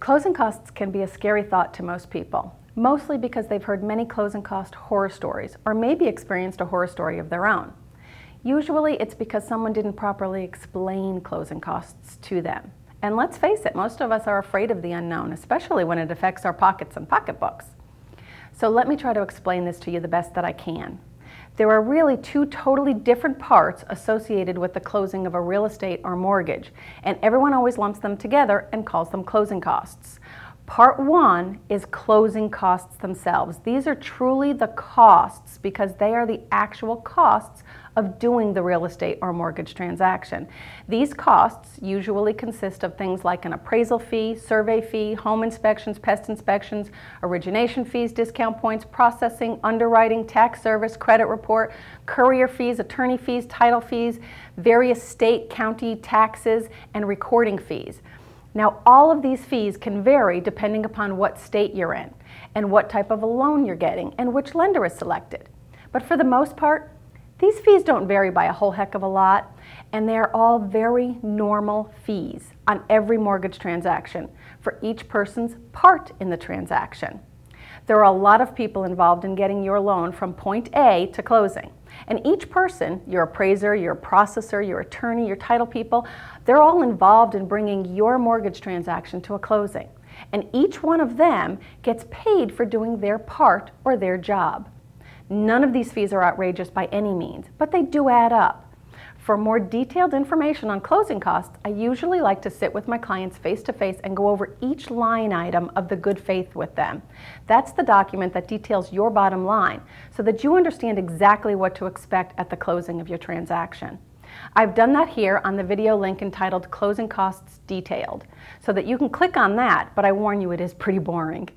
Closing costs can be a scary thought to most people, mostly because they've heard many closing cost horror stories or maybe experienced a horror story of their own. Usually it's because someone didn't properly explain closing costs to them. And let's face it, most of us are afraid of the unknown, especially when it affects our pockets and pocketbooks. So let me try to explain this to you the best that I can. There are really two totally different parts associated with the closing of a real estate or mortgage, and everyone always lumps them together and calls them closing costs. Part one is closing costs themselves. These are truly the costs because they are the actual costs of doing the real estate or mortgage transaction. These costs usually consist of things like an appraisal fee, survey fee, home inspections, pest inspections, origination fees, discount points, processing, underwriting, tax service, credit report, courier fees, attorney fees, title fees, various state, county taxes, and recording fees. Now, all of these fees can vary depending upon what state you're in and what type of a loan you're getting and which lender is selected. But for the most part, these fees don't vary by a whole heck of a lot, and they are all very normal fees on every mortgage transaction for each person's part in the transaction. There are a lot of people involved in getting your loan from point A to closing. And each person, your appraiser, your processor, your attorney, your title people, they're all involved in bringing your mortgage transaction to a closing. And each one of them gets paid for doing their part or their job. None of these fees are outrageous by any means, but they do add up. For more detailed information on closing costs, I usually like to sit with my clients face-to-face and go over each line item of the good faith with them. That's the document that details your bottom line so that you understand exactly what to expect at the closing of your transaction. I've done that here on the video link entitled Closing Costs Detailed, so that you can click on that, but I warn you it is pretty boring.